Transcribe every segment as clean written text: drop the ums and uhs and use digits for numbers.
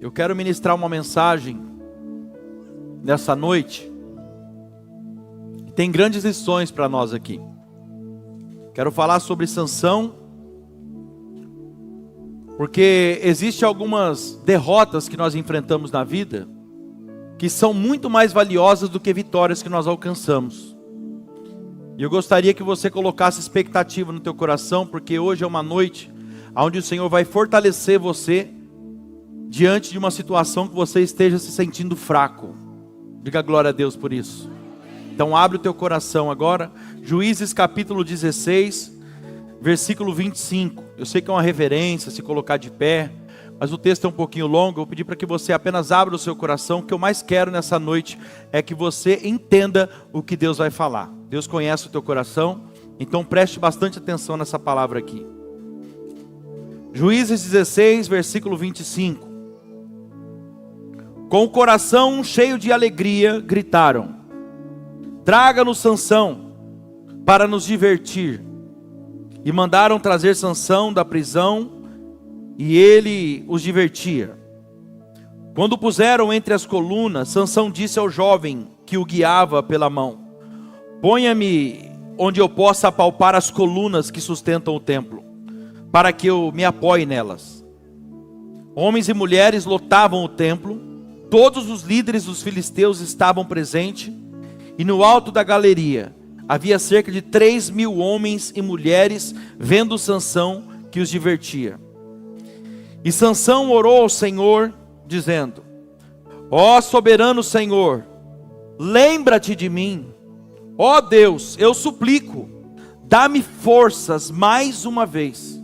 Eu quero ministrar uma mensagem nessa noite que tem grandes lições para nós aqui. Quero falar sobre Sansão, porque existem algumas derrotas que nós enfrentamos na vida que são muito mais valiosas do que vitórias que nós alcançamos. E eu gostaria que você colocasse expectativa no teu coração, porque hoje é uma noite onde o Senhor vai fortalecer você diante de uma situação que você esteja se sentindo fraco. Diga glória a Deus por isso. Então abre o teu coração agora, Juízes capítulo 16, versículo 25. Eu sei que é uma reverência se colocar de pé, mas o texto é um pouquinho longo. Eu vou pedir para que você apenas abra o seu coração. O que eu mais quero nessa noite é que você entenda o que Deus vai falar. Deus conhece o teu coração, então preste bastante atenção nessa palavra aqui. Juízes 16, versículo 25. Com o coração cheio de alegria, gritaram: traga-nos Sansão para nos divertir. E mandaram trazer Sansão da prisão, e ele os divertia. Quando o puseram entre as colunas, Sansão disse ao jovem que o guiava pela mão: ponha-me onde eu possa apalpar as colunas que sustentam o templo, para que eu me apoie nelas. Homens e mulheres lotavam o templo, todos os líderes dos filisteus estavam presentes, e no alto da galeria havia cerca de 3.000 homens e mulheres vendo Sansão que os divertia. E Sansão orou ao Senhor, dizendo: ó soberano Senhor, lembra-te de mim. Ó Deus, eu suplico, dá-me forças mais uma vez,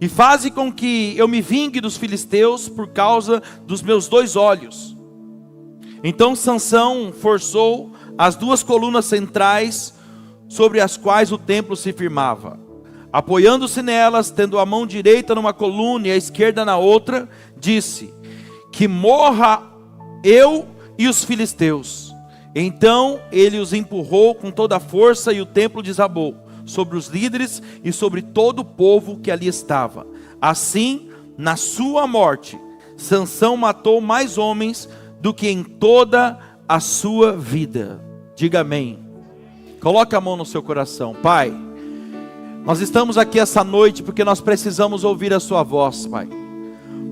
e faze com que eu me vingue dos filisteus por causa dos meus 2 olhos. Então Sansão forçou as 2 colunas centrais sobre as quais o templo se firmava. Apoiando-se nelas, tendo a mão direita numa coluna e a esquerda na outra, disse: que morra eu e os filisteus. Então ele os empurrou com toda a força, e o templo desabou sobre os líderes e sobre todo o povo que ali estava. Assim, na sua morte, Sansão matou mais homens do que em toda a sua vida. Diga amém. Coloque a mão no seu coração. Pai, nós estamos aqui essa noite porque nós precisamos ouvir a sua voz, Pai.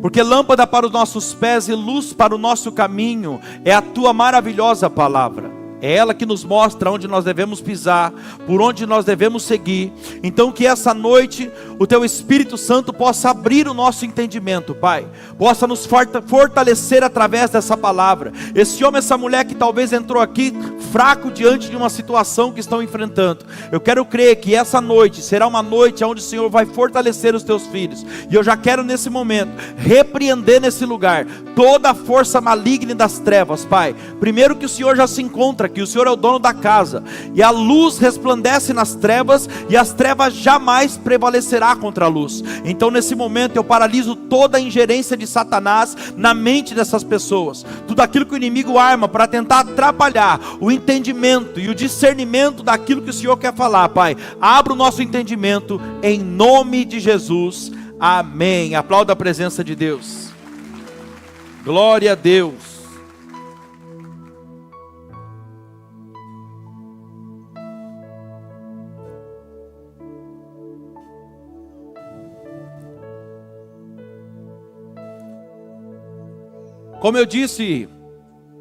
Porque lâmpada para os nossos pés e luz para o nosso caminho é a tua maravilhosa palavra. É ela que nos mostra onde nós devemos pisar, por onde nós devemos seguir. Então que essa noite o teu Espírito Santo possa abrir o nosso entendimento, Pai. Possa nos fortalecer através dessa palavra. Esse homem, essa mulher que talvez entrou aqui fraco diante de uma situação que estão enfrentando. Eu quero crer que essa noite será uma noite onde o Senhor vai fortalecer os teus filhos. E eu já quero nesse momento repreender nesse lugar toda a força maligna das trevas, Pai. Primeiro que o Senhor já se encontra, que o Senhor é o dono da casa, e a luz resplandece nas trevas, e as trevas jamais prevalecerá contra a luz. Então nesse momento eu paraliso toda a ingerência de Satanás na mente dessas pessoas, tudo aquilo que o inimigo arma para tentar atrapalhar o entendimento e o discernimento daquilo que o Senhor quer falar, Pai. Abra o nosso entendimento em nome de Jesus, amém. Aplauda a presença de Deus. Glória a Deus. Como eu disse,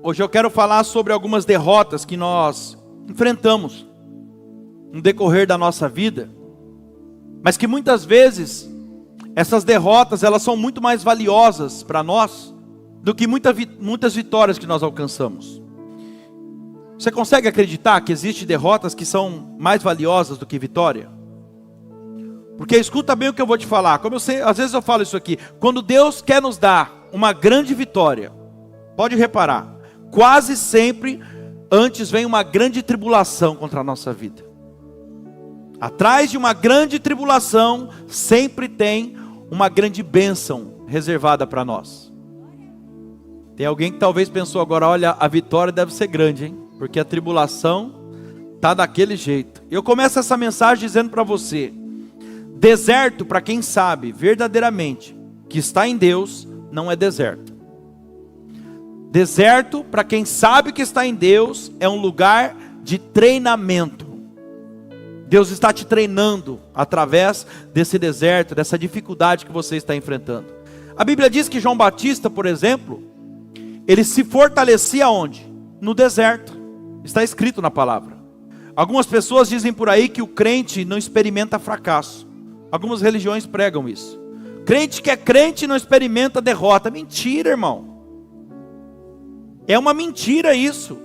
hoje eu quero falar sobre algumas derrotas que nós enfrentamos no decorrer da nossa vida, mas que muitas vezes essas derrotas elas são muito mais valiosas para nós do que muitas vitórias que nós alcançamos. Você consegue acreditar que existem derrotas que são mais valiosas do que vitória? Porque escuta bem o que eu vou te falar. Como eu sei, às vezes eu falo isso aqui, quando Deus quer nos dar uma grande vitória, pode reparar, quase sempre antes vem uma grande tribulação contra a nossa vida. Atrás de uma grande tribulação sempre tem uma grande bênção reservada para nós. Tem alguém que talvez pensou agora: olha, a vitória deve ser grande, hein? Porque a tribulação está daquele jeito. Eu começo essa mensagem dizendo para você: deserto para quem sabe verdadeiramente que está em Deus, não é deserto. Deserto, para quem sabe que está em Deus, é um lugar de treinamento. Deus está te treinando através desse deserto, dessa dificuldade que você está enfrentando. A Bíblia diz que João Batista, por exemplo, ele se fortalecia onde? No deserto. Está escrito na palavra. Algumas pessoas dizem por aí que o crente não experimenta fracasso. Algumas religiões pregam isso. Crente que é crente não experimenta derrota. Mentira, irmão. É uma mentira isso.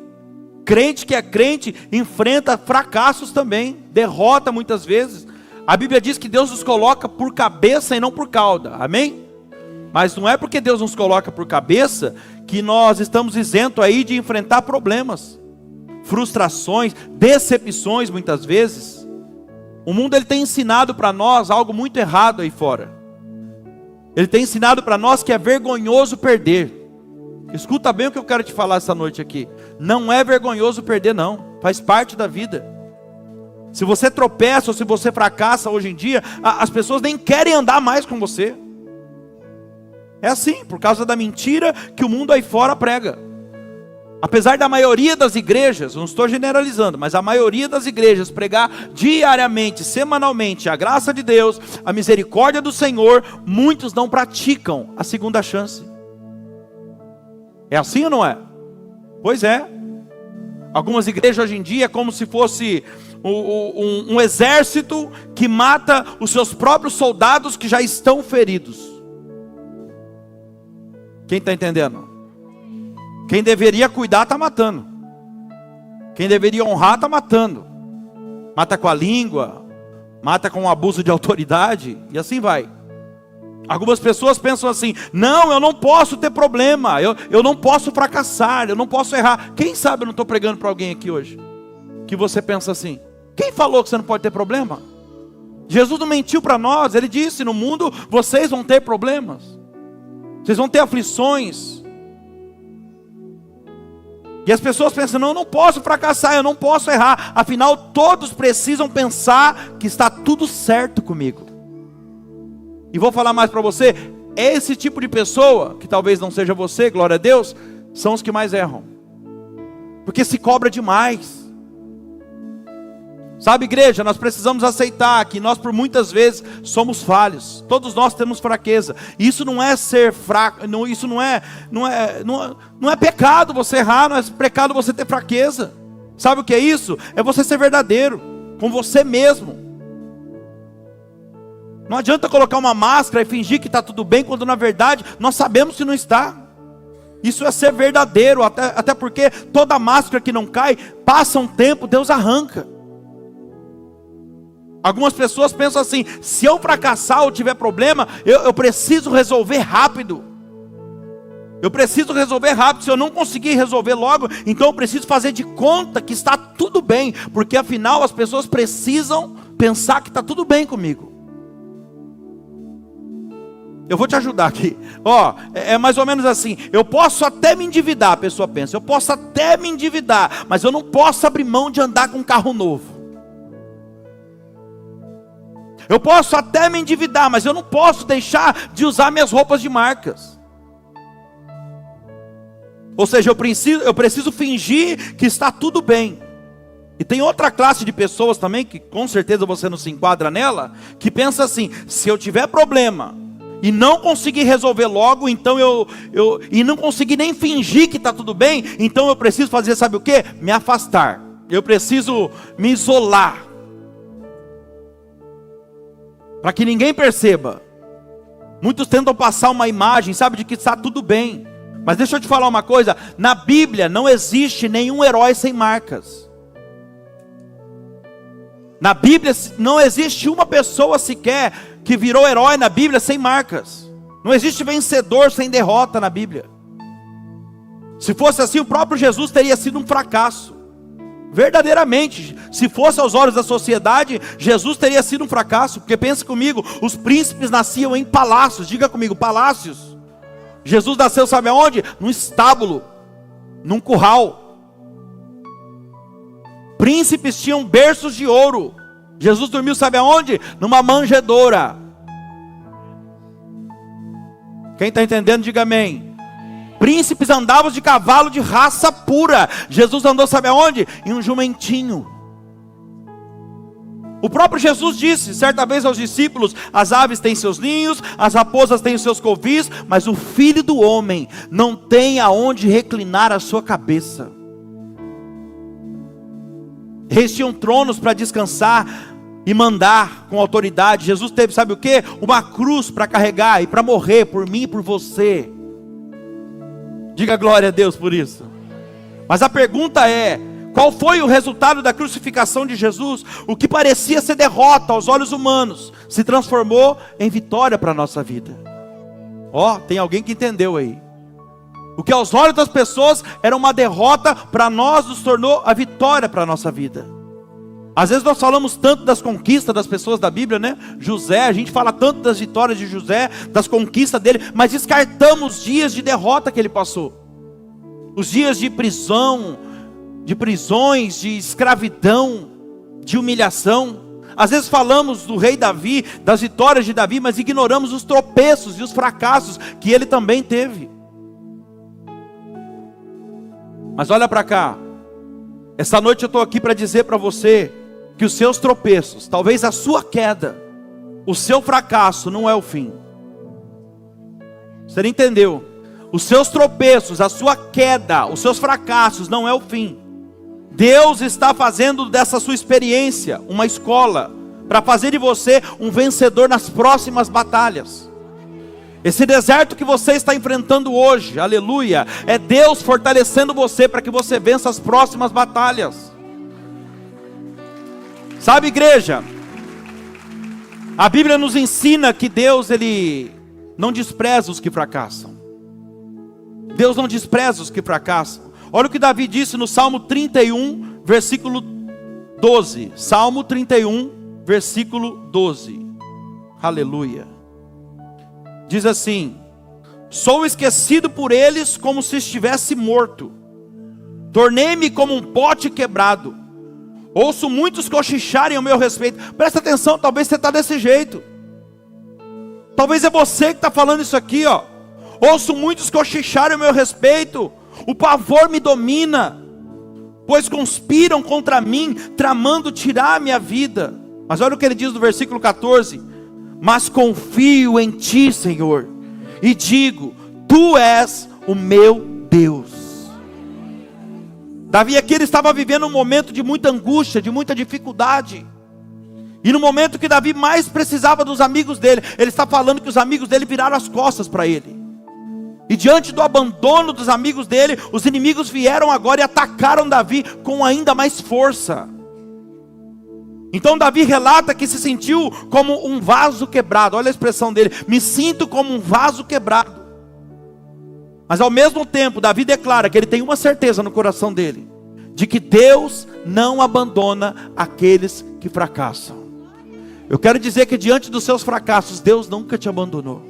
Crente que é crente enfrenta fracassos também, derrota muitas vezes. A Bíblia diz que Deus nos coloca por cabeça e não por cauda, amém? Mas não é porque Deus nos coloca por cabeça que nós estamos isentos aí de enfrentar problemas, frustrações, decepções muitas vezes. O mundo ele tem ensinado para nós algo muito errado aí fora. Ele tem ensinado para nós que é vergonhoso perder. Escuta bem o que eu quero te falar essa noite aqui. Não é vergonhoso perder não, faz parte da vida. Se você tropeça ou se você fracassa hoje em dia, as pessoas nem querem andar mais com você. É assim, por causa da mentira que o mundo aí fora prega. Apesar da maioria das igrejas, não estou generalizando, mas a maioria das igrejas pregar diariamente, semanalmente, a graça de Deus, a misericórdia do Senhor, muitos não praticam a segunda chance. É assim ou não é? Pois é. Algumas igrejas hoje em dia é como se fosse um exército que mata os seus próprios soldados que já estão feridos. Quem está entendendo? Quem deveria cuidar está matando. Quem deveria honrar está matando. Mata com a língua, mata com o abuso de autoridade, e assim vai. Algumas pessoas pensam assim: não, eu não posso ter problema, eu não posso fracassar, eu não posso errar. Quem sabe eu não estou pregando para alguém aqui hoje que você pensa assim? Quem falou que você não pode ter problema? Jesus não mentiu para nós. Ele disse: no mundo vocês vão ter problemas, vocês vão ter aflições. E as pessoas pensam: não, eu não posso fracassar, eu não posso errar. Afinal todos precisam pensar que está tudo certo comigo. E vou falar mais para você, esse tipo de pessoa, que talvez não seja você, glória a Deus, são os que mais erram. Porque se cobra demais. Sabe, igreja, nós precisamos aceitar que nós por muitas vezes somos falhos. Todos nós temos fraqueza. E isso não é ser fraco, isso não é pecado você errar, não é pecado você ter fraqueza. Sabe o que é isso? É você ser verdadeiro com você mesmo. Não adianta colocar uma máscara e fingir que está tudo bem, quando na verdade nós sabemos que não está. Isso é ser verdadeiro, até porque toda máscara que não cai, passa um tempo, Deus arranca. Algumas pessoas pensam assim: se eu fracassar ou tiver problema, eu preciso resolver rápido. Eu preciso resolver rápido. Se eu não conseguir resolver logo, então eu preciso fazer de conta que está tudo bem, porque afinal as pessoas precisam pensar que está tudo bem comigo. Eu vou te ajudar aqui. É mais ou menos assim: eu posso até me endividar, a pessoa pensa, eu posso até me endividar, mas eu não posso abrir mão de andar com um carro novo. Eu posso até me endividar, mas eu não posso deixar de usar minhas roupas de marcas. Ou seja, eu preciso fingir que está tudo bem. E tem outra classe de pessoas também, que com certeza você não se enquadra nela, que pensa assim: se eu tiver problema e não conseguir resolver logo, então e não conseguir nem fingir que está tudo bem, então eu preciso fazer, sabe o que? Me afastar. Eu preciso me isolar, para que ninguém perceba. Muitos tentam passar uma imagem, sabe, de que está tudo bem. Mas deixa eu te falar uma coisa: na Bíblia não existe nenhum herói sem marcas. Na Bíblia não existe uma pessoa sequer que virou herói na Bíblia sem marcas. Não existe vencedor sem derrota na Bíblia. Se fosse assim, o próprio Jesus teria sido um fracasso. Verdadeiramente, se fosse aos olhos da sociedade, Jesus teria sido um fracasso. Porque pense comigo, os príncipes nasciam em palácios. Diga comigo, palácios. Jesus nasceu, sabe aonde? Num estábulo, num curral. Príncipes tinham berços de ouro. Jesus dormiu, sabe aonde? Numa manjedoura. Quem está entendendo, diga amém. Príncipes andavam de cavalo de raça pura. Jesus andou, sabe aonde? Em um jumentinho. O próprio Jesus disse certa vez aos discípulos: as aves têm seus ninhos, as raposas têm os seus covis, mas o Filho do Homem não tem aonde reclinar a sua cabeça. Eles tinham tronos para descansar e mandar com autoridade. Jesus teve, sabe o que? Uma cruz para carregar e para morrer por mim e por você. Diga glória a Deus por isso. Mas a pergunta é: qual foi o resultado da crucificação de Jesus? O que parecia ser derrota aos olhos humanos se transformou em vitória para a nossa vida. Ó, tem alguém que entendeu aí. O que aos olhos das pessoas era uma derrota, para nós nos tornou a vitória para a nossa vida. Às vezes nós falamos tanto das conquistas das pessoas da Bíblia, né? José, a gente fala tanto das vitórias de José, das conquistas dele, mas descartamos os dias de derrota que ele passou. Os dias de prisão, de prisões, de escravidão, de humilhação. Às vezes falamos do rei Davi, das vitórias de Davi, mas ignoramos os tropeços e os fracassos que ele também teve. Mas olha para cá, essa noite eu estou aqui para dizer para você que os seus tropeços, talvez a sua queda, o seu fracasso não é o fim. Você não entendeu? Os seus tropeços, a sua queda, os seus fracassos não é o fim. Deus está fazendo dessa sua experiência uma escola, para fazer de você um vencedor nas próximas batalhas. Esse deserto que você está enfrentando hoje, aleluia, é Deus fortalecendo você para que você vença as próximas batalhas. Sabe, igreja, a Bíblia nos ensina que Deus, Ele não despreza os que fracassam. Deus não despreza os que fracassam. Olha o que Davi disse no Salmo 31, versículo 12. Salmo 31, versículo 12. Aleluia. Diz assim: sou esquecido por eles como se estivesse morto. Tornei-me como um pote quebrado. Ouço muitos cochicharem ao meu respeito. Presta atenção, talvez você está desse jeito. Talvez é você que está falando isso aqui, ó. Ouço muitos cochicharem ao meu respeito. O pavor me domina, pois conspiram contra mim, tramando tirar a minha vida. Mas olha o que ele diz no versículo 14: mas confio em ti, Senhor, e digo, tu és o meu Deus. Davi aqui, ele estava vivendo um momento de muita angústia, de muita dificuldade. E no momento que Davi mais precisava dos amigos dele, ele está falando que os amigos dele viraram as costas para ele. E diante do abandono dos amigos dele, os inimigos vieram agora e atacaram Davi com ainda mais força. Então Davi relata que se sentiu como um vaso quebrado. Olha a expressão dele: me sinto como um vaso quebrado. Mas ao mesmo tempo, Davi declara que ele tem uma certeza no coração dele, de que Deus não abandona aqueles que fracassam. Eu quero dizer que diante dos seus fracassos, Deus nunca te abandonou.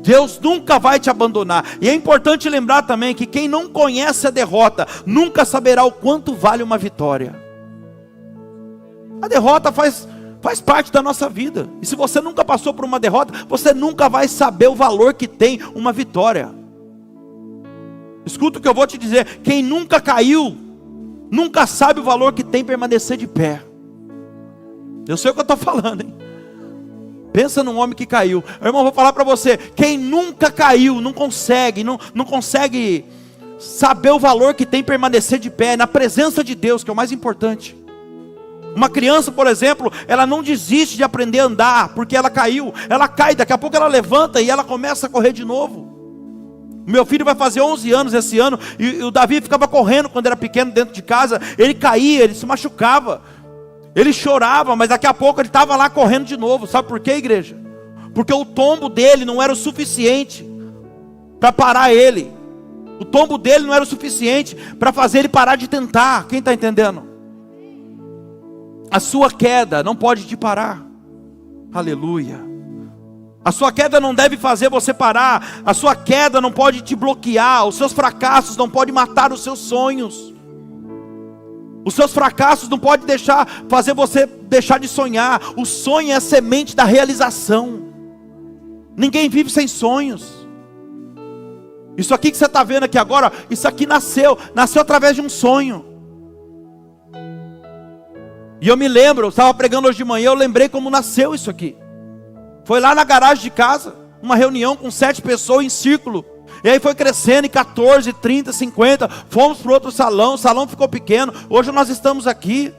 Deus nunca vai te abandonar. E é importante lembrar também que quem não conhece a derrota, nunca saberá o quanto vale uma vitória. A derrota faz parte da nossa vida. E se você nunca passou por uma derrota, você nunca vai saber o valor que tem uma vitória. Escuta o que eu vou te dizer: quem nunca caiu, nunca sabe o valor que tem permanecer de pé. Eu sei o que eu estou falando, hein? Pensa num homem que caiu. Irmão, vou falar para você: quem nunca caiu, não consegue saber o valor que tem permanecer de pé, na presença de Deus, que é o mais importante. Uma criança, por exemplo, ela não desiste de aprender a andar, porque ela caiu. Ela cai, daqui a pouco ela levanta e ela começa a correr de novo. O meu filho vai fazer 11 anos esse ano, e o Davi ficava correndo quando era pequeno dentro de casa. Ele caía, ele se machucava, ele chorava, mas daqui a pouco ele estava lá correndo de novo. Sabe por quê, igreja? Porque o tombo dele não era o suficiente para parar ele. O tombo dele não era o suficiente para fazer ele parar de tentar. Quem está entendendo? A sua queda não pode te parar. Aleluia. A sua queda não deve fazer você parar. A sua queda não pode te bloquear. Os seus fracassos não podem matar os seus sonhos. Os seus fracassos não podem fazer você deixar de sonhar. O sonho é a semente da realização. Ninguém vive sem sonhos. Isso aqui que você está vendo aqui agora, isso aqui nasceu através de um sonho. E eu me lembro, eu estava pregando hoje de manhã, eu lembrei como nasceu isso aqui. Foi lá na garagem de casa, uma reunião com 7 pessoas em círculo. E aí foi crescendo em 14, 30, 50. Fomos para outro salão, o salão ficou pequeno. Hoje nós estamos aqui.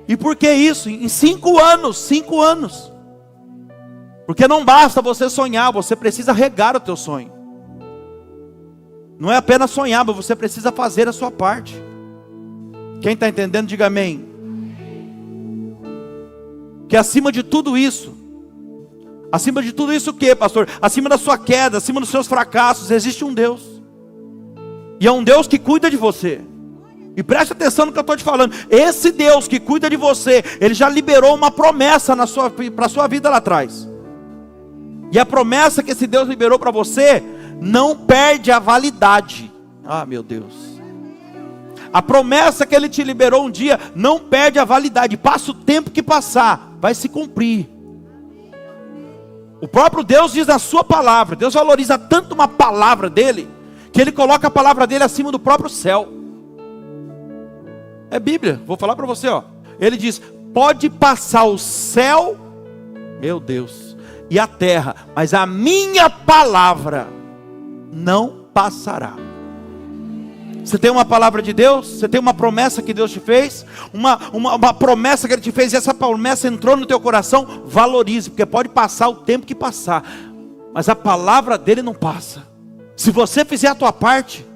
E por que isso? Em 5 anos, 5 anos. Porque não basta você sonhar, você precisa regar o teu sonho. Não é apenas sonhar, mas você precisa fazer a sua parte. Quem está entendendo, diga amém. Que acima de tudo isso o que, pastor? Acima da sua queda, acima dos seus fracassos, existe um Deus. E é um Deus que cuida de você. E preste atenção no que eu estou te falando. Esse Deus que cuida de você, Ele já liberou uma promessa para a sua vida lá atrás. E a promessa que esse Deus liberou para você, não perde a validade. Ah, meu Deus. A promessa que Ele te liberou um dia, não perde a validade. Passa o tempo que passar, vai se cumprir. O próprio Deus diz na sua palavra, Deus valoriza tanto uma palavra dele, que Ele coloca a palavra dele acima do próprio céu. É Bíblia, vou falar para você, ó. Ele diz, pode passar o céu, meu Deus, e a terra, mas a minha palavra não passará. Você tem uma palavra de Deus? Você tem uma promessa que Deus te fez? Uma promessa que Ele te fez, e essa promessa entrou no teu coração? Valorize, porque pode passar o tempo que passar, mas a palavra dele não passa. Se você fizer a tua parte,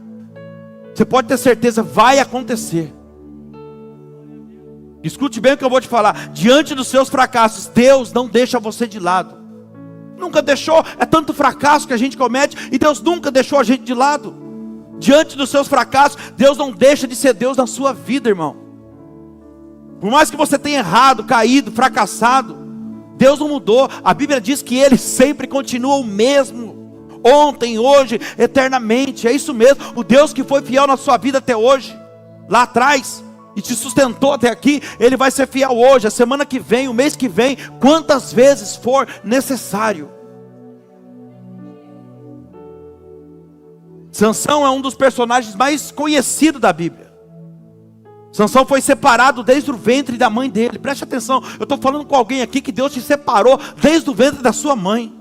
você pode ter certeza, vai acontecer. Escute bem o que eu vou te falar. Diante dos seus fracassos, Deus não deixa você de lado. Nunca deixou. É tanto fracasso que a gente comete, e Deus nunca deixou a gente de lado. Diante dos seus fracassos, Deus não deixa de ser Deus na sua vida, irmão. Por mais que você tenha errado, caído, fracassado, Deus não mudou. A Bíblia diz que Ele sempre continua o mesmo, ontem, hoje, eternamente. É isso mesmo. O Deus que foi fiel na sua vida até hoje, lá atrás, e te sustentou até aqui, Ele vai ser fiel hoje, a semana que vem, o mês que vem, quantas vezes for necessário. Sansão é um dos personagens mais conhecidos da Bíblia. Sansão foi separado desde o ventre da mãe dele. Preste atenção, eu estou falando com alguém aqui que Deus te separou desde o ventre da sua mãe.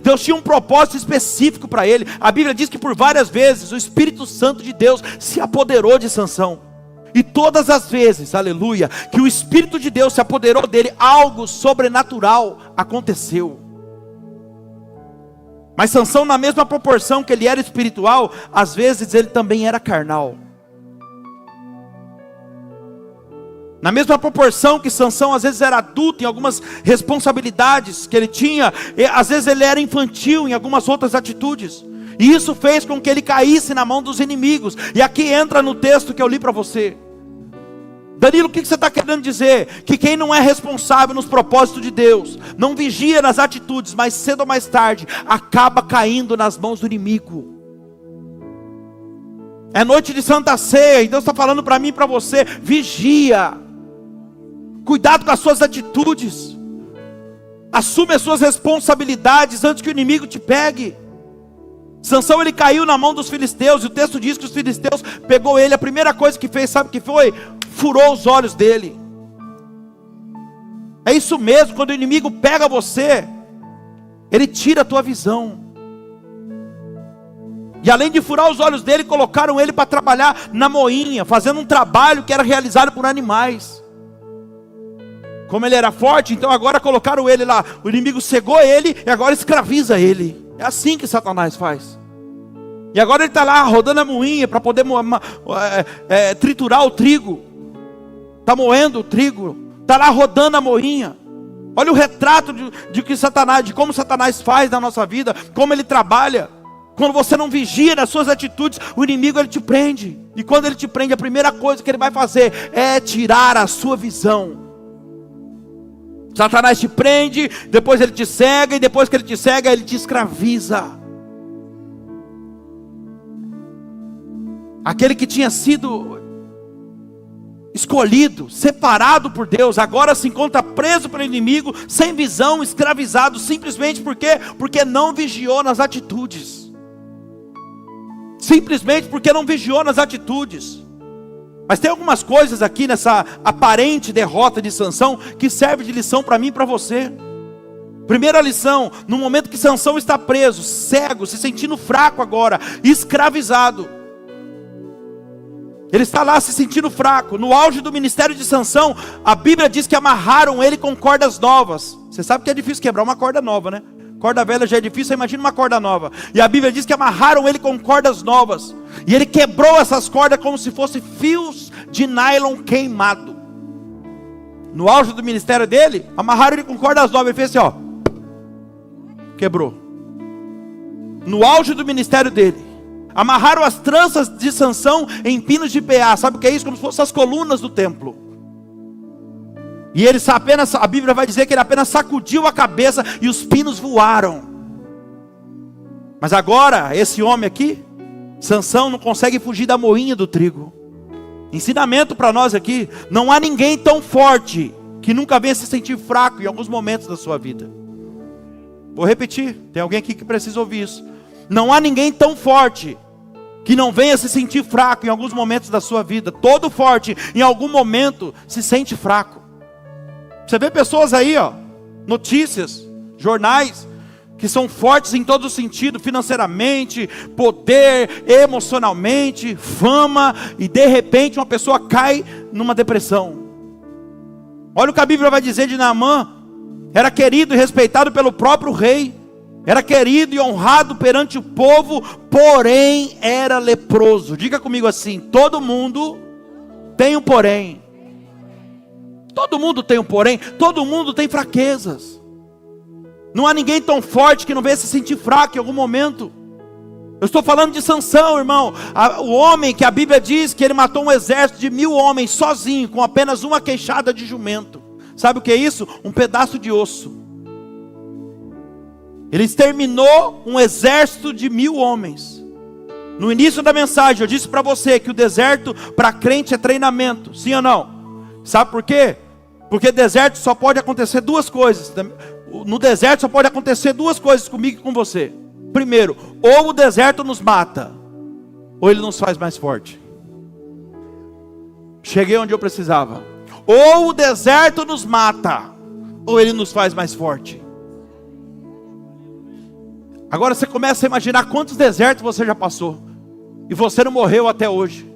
Deus tinha um propósito específico para ele. A Bíblia diz que por várias vezes o Espírito Santo de Deus se apoderou de Sansão. E todas as vezes, aleluia, que o Espírito de Deus se apoderou dele, algo sobrenatural aconteceu. Mas Sansão, na mesma proporção que ele era espiritual, às vezes ele também era carnal. Na mesma proporção que Sansão às vezes era adulto em algumas responsabilidades que ele tinha, às vezes ele era infantil em algumas outras atitudes. E isso fez com que ele caísse na mão dos inimigos. E aqui entra no texto que eu li para você. Danilo, o que você está querendo dizer? Que quem não é responsável nos propósitos de Deus, não vigia nas atitudes, mas cedo ou mais tarde, acaba caindo nas mãos do inimigo. É noite de Santa Ceia, e Deus está falando para mim e para você, vigia. Cuidado com as suas atitudes. Assume as suas responsabilidades antes que o inimigo te pegue. Sansão, ele caiu na mão dos filisteus, e o texto diz que os filisteus pegou ele, a primeira coisa que fez, sabe o que foi? Furou os olhos dele. É isso mesmo, quando o inimigo pega você, ele tira a tua visão. E além de furar os olhos dele, colocaram ele para trabalhar na moinha, fazendo um trabalho que era realizado por animais. Como ele era forte, então agora colocaram ele lá. O inimigo cegou ele e agora escraviza ele. É assim que Satanás faz. E agora ele está lá rodando a moinha para poder triturar o trigo. Está moendo o trigo. Está lá rodando a moinha. Olha o retrato de como Satanás faz na nossa vida, como ele trabalha. Quando você não vigia nas suas atitudes, o inimigo ele te prende. E quando ele te prende, a primeira coisa que ele vai fazer é tirar a sua visão. Satanás te prende, depois ele te cega, e depois que ele te cega, ele te escraviza. Aquele que tinha sido escolhido, separado por Deus, agora se encontra preso pelo inimigo, sem visão, escravizado, simplesmente porque não vigiou nas atitudes. Simplesmente porque não vigiou nas atitudes. Mas tem algumas coisas aqui nessa aparente derrota de Sansão que serve de lição para mim e para você. Primeira lição: no momento que Sansão está preso, cego, se sentindo fraco agora, escravizado, ele está lá se sentindo fraco. No auge do ministério de Sansão, a Bíblia diz que amarraram ele com cordas novas. Você sabe que é difícil quebrar uma corda nova, né? Corda velha já é difícil, imagina uma corda nova. E a Bíblia diz que amarraram ele com cordas novas. E ele quebrou essas cordas como se fossem fios de nylon queimado. No auge do ministério dele, amarraram ele com cordas novas. Ele fez assim, ó. Quebrou. No auge do ministério dele, amarraram as tranças de Sansão em pinos de peá. Sabe o que é isso? Como se fossem as colunas do templo. E ele apenas, a Bíblia vai dizer que ele apenas sacudiu a cabeça e os pinos voaram. Mas agora, esse homem aqui, Sansão, não consegue fugir da moinha do trigo. Ensinamento para nós aqui: não há ninguém tão forte que nunca venha se sentir fraco em alguns momentos da sua vida. Vou repetir, tem alguém aqui que precisa ouvir isso. Não há ninguém tão forte que não venha se sentir fraco em alguns momentos da sua vida. Todo forte, em algum momento, se sente fraco. Você vê pessoas aí, ó, notícias, jornais, que são fortes em todo sentido, financeiramente, poder, emocionalmente, fama, e de repente uma pessoa cai numa depressão. Olha o que a Bíblia vai dizer de Naamã. Era querido e respeitado pelo próprio rei, era querido e honrado perante o povo, porém era leproso. Diga comigo assim: todo mundo tem um porém. Todo mundo tem um porém, todo mundo tem fraquezas. Não há ninguém tão forte que não venha se sentir fraco em algum momento. Eu estou falando de Sansão, irmão. O homem que a Bíblia diz que ele matou um exército de 1000 homens sozinho, com apenas uma queixada de jumento. Sabe o que é isso? Um pedaço de osso. Ele exterminou um exército de 1000 homens. No início da mensagem eu disse para você que o deserto para crente é treinamento. Sim ou não? Sabe por quê? Porque deserto só pode acontecer duas coisas. No deserto só pode acontecer duas coisas comigo e com você. Primeiro, ou o deserto nos mata, ou ele nos faz mais forte. Cheguei onde eu precisava. Ou o deserto nos mata, ou ele nos faz mais forte. Agora você começa a imaginar quantos desertos você já passou, e você não morreu até hoje.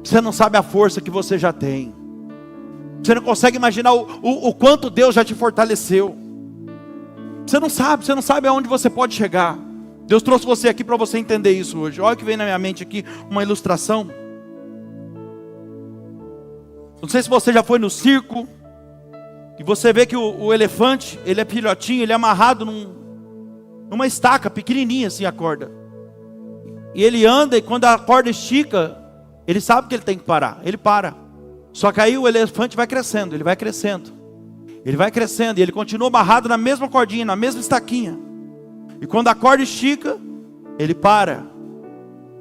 Você não sabe a força que você já tem. Você não consegue imaginar o quanto Deus já te fortaleceu. Você não sabe aonde você pode chegar. Deus trouxe você aqui para você entender isso hoje. Olha o que vem na minha mente aqui, uma ilustração. Não sei se você já foi no circo, e você vê que o elefante, ele é filhotinho, ele é amarrado numa estaca pequenininha assim a corda. E ele anda, e quando a corda estica, ele sabe que ele tem que parar, ele para. Só que aí o elefante vai crescendo, ele vai crescendo. Ele vai crescendo, e ele continua amarrado na mesma cordinha, na mesma estaquinha. E quando a corda estica, ele para.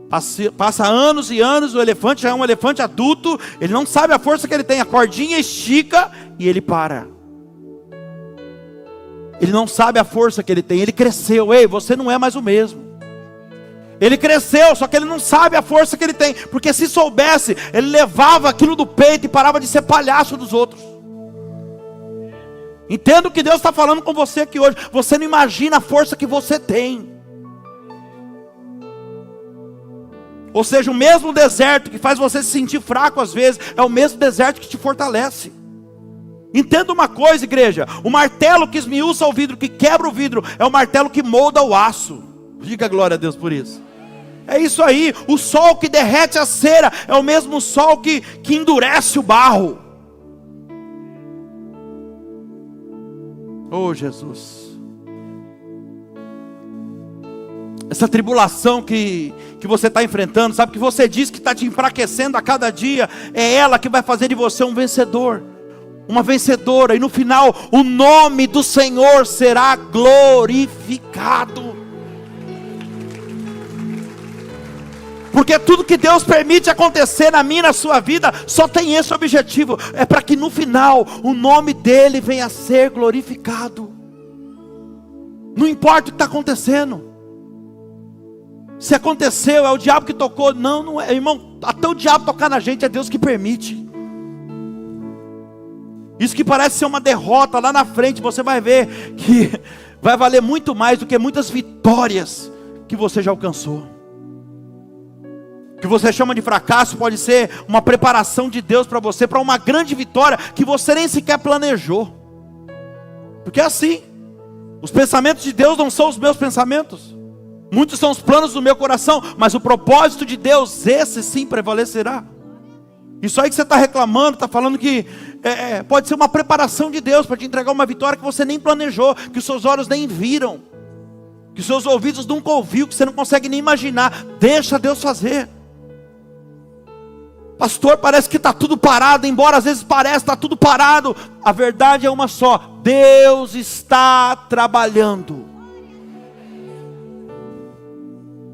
Passa anos e anos, o elefante já é um elefante adulto, ele não sabe a força que ele tem, a cordinha estica e ele para. Ele não sabe a força que ele tem, ele cresceu. Ei, você não é mais o mesmo. Ele cresceu, só que ele não sabe a força que ele tem, porque se soubesse, ele levava aquilo do peito e parava de ser palhaço dos outros. Entenda o que Deus está falando com você aqui hoje. Você não imagina a força que você tem. Ou seja, o mesmo deserto que faz você se sentir fraco às vezes, é o mesmo deserto que te fortalece. Entenda uma coisa, igreja: o martelo que esmiuça o vidro, que quebra o vidro, é o martelo que molda o aço. Diga glória a Deus por isso. É isso aí. O sol que derrete a cera é o mesmo sol que endurece o barro. Oh Jesus. Essa tribulação que você está enfrentando, sabe, que você diz que está te enfraquecendo a cada dia, é ela que vai fazer de você um vencedor, uma vencedora. E no final, o nome do Senhor será glorificado. Porque tudo que Deus permite acontecer na minha e na sua vida só tem esse objetivo: é para que no final o nome dele venha a ser glorificado. Não importa o que está acontecendo. Se aconteceu, é o diabo que tocou. Não, não é, irmão. Até o diabo tocar na gente é Deus que permite. Isso que parece ser uma derrota, lá na frente você vai ver que vai valer muito mais do que muitas vitórias que você já alcançou. O que você chama de fracasso pode ser uma preparação de Deus para você, para uma grande vitória que você nem sequer planejou. Porque é assim. Os pensamentos de Deus não são os meus pensamentos. Muitos são os planos do meu coração, mas o propósito de Deus, esse sim prevalecerá. Isso aí que você está reclamando, está falando que pode ser uma preparação de Deus para te entregar uma vitória que você nem planejou, que os seus olhos nem viram, que os seus ouvidos nunca ouviu, que você não consegue nem imaginar. Deixa Deus fazer. Pastor, parece que está tudo parado, embora às vezes pareça que está tudo parado. A verdade é uma só: Deus está trabalhando.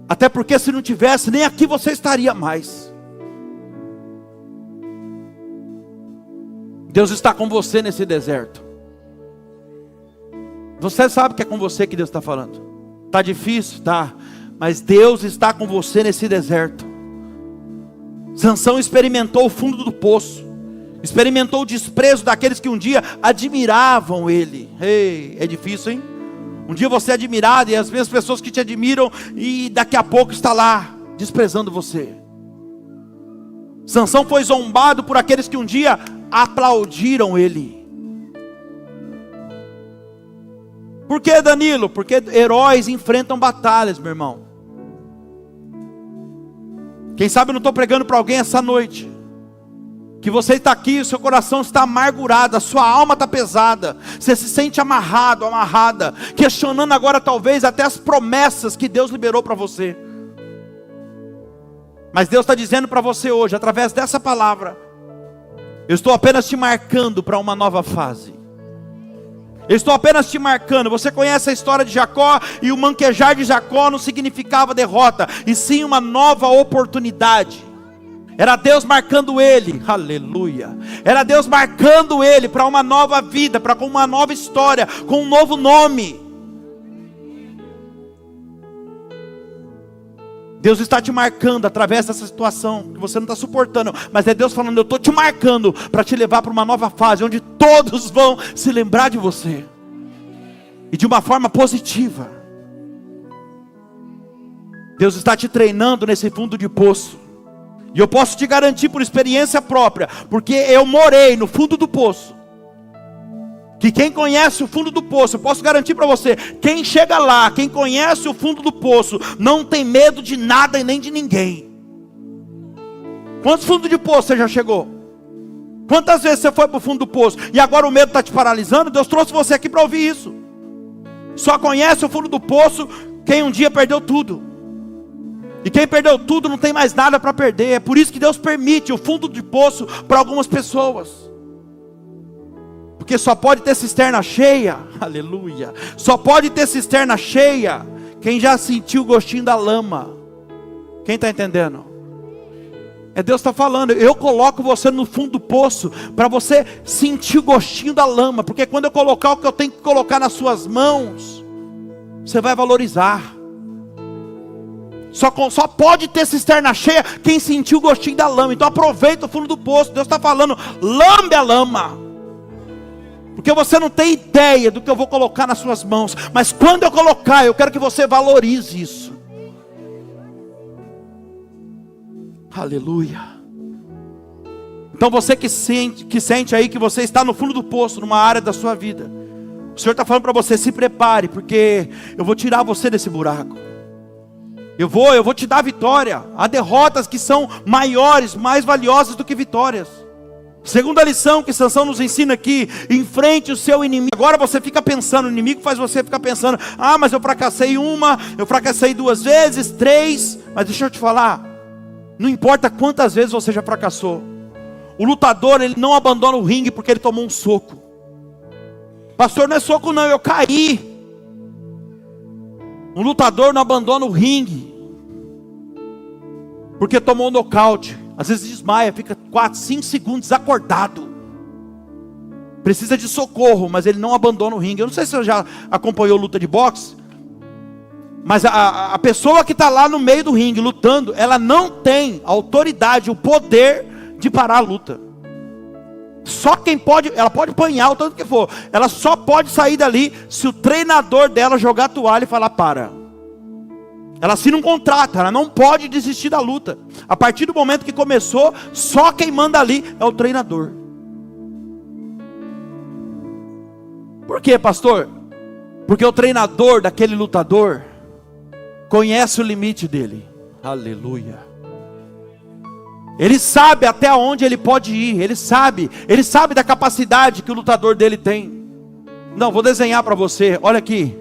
Até porque se não tivesse, nem aqui você estaria mais. Deus está com você nesse deserto. Você sabe que é com você que Deus está falando. Está difícil? Tá. Mas Deus está com você nesse deserto. Sansão experimentou o fundo do poço. Experimentou o desprezo daqueles que um dia admiravam ele. Ei, é difícil, hein? Um dia você é admirado e as mesmas pessoas que te admiram, e daqui a pouco está lá desprezando você. Sansão foi zombado por aqueles que um dia aplaudiram ele. Por que, Danilo? Porque heróis enfrentam batalhas, meu irmão. Quem sabe eu não estou pregando para alguém essa noite, que você está aqui, o seu coração está amargurado, a sua alma está pesada, você se sente amarrado, amarrada, questionando agora talvez até as promessas que Deus liberou para você. Mas Deus está dizendo para você hoje, através dessa palavra: eu estou apenas te marcando para uma nova fase. Eu estou apenas te marcando. Você conhece a história de Jacó, e o manquejar de Jacó não significava derrota, e sim uma nova oportunidade. Era Deus marcando ele, aleluia. Era Deus marcando ele para uma nova vida, para uma nova história, com um novo nome. Deus está te marcando através dessa situação que você não está suportando, mas é Deus falando: eu estou te marcando para te levar para uma nova fase, onde todos vão se lembrar de você, e de uma forma positiva. Deus está te treinando nesse fundo de poço, e eu posso te garantir por experiência própria, porque eu morei no fundo do poço, que quem conhece o fundo do poço, eu posso garantir para você, quem chega lá, quem conhece o fundo do poço, não tem medo de nada e nem de ninguém. Quantos fundos de poço você já chegou? Quantas vezes você foi para o fundo do poço, e agora o medo está te paralisando? Deus trouxe você aqui para ouvir isso. Só conhece o fundo do poço quem um dia perdeu tudo. E quem perdeu tudo não tem mais nada para perder. É por isso que Deus permite o fundo de poço para algumas pessoas. Porque só pode ter cisterna cheia, aleluia. Só pode ter cisterna cheia quem já sentiu o gostinho da lama. Quem está entendendo? É Deus está falando: eu coloco você no fundo do poço para você sentir o gostinho da lama. Porque quando eu colocar o que eu tenho que colocar nas suas mãos, você vai valorizar. Só pode ter cisterna cheia quem sentiu o gostinho da lama. Então aproveita o fundo do poço. Deus está falando: lambe a lama. Porque você não tem ideia do que eu vou colocar nas suas mãos. Mas quando eu colocar, eu quero que você valorize isso. Aleluia. Então você que sente aí que você está no fundo do poço, numa área da sua vida, o Senhor está falando para você: se prepare, porque eu vou tirar você desse buraco. Eu vou te dar vitória. Há derrotas que são maiores, mais valiosas do que vitórias. Segunda lição que Sansão nos ensina aqui: enfrente o seu inimigo. Agora você fica pensando, o inimigo faz você ficar pensando: ah, mas eu fracassei eu fracassei 2 vezes, 3. Mas deixa eu te falar, não importa quantas vezes você já fracassou, o lutador, ele não abandona o ringue porque ele tomou um soco. Pastor, não é soco não, eu caí. Um lutador não abandona o ringue porque tomou um nocaute. Às vezes desmaia, fica 4, 5 segundos desacordado. Precisa de socorro, mas ele não abandona o ringue. Eu não sei se você já acompanhou luta de boxe, mas a pessoa que está lá no meio do ringue lutando, ela não tem a autoridade, o poder de parar a luta. Só quem pode, ela pode apanhar o tanto que for, ela só pode sair dali se o treinador dela jogar a toalha e falar para. Ela assina um contrato, ela não pode desistir da luta. A partir do momento que começou, só quem manda ali é o treinador. Por quê, pastor? Porque o treinador daquele lutador conhece o limite dele. Aleluia. Ele sabe até onde ele pode ir. Ele sabe da capacidade que o lutador dele tem. Não, vou desenhar para você. Olha aqui.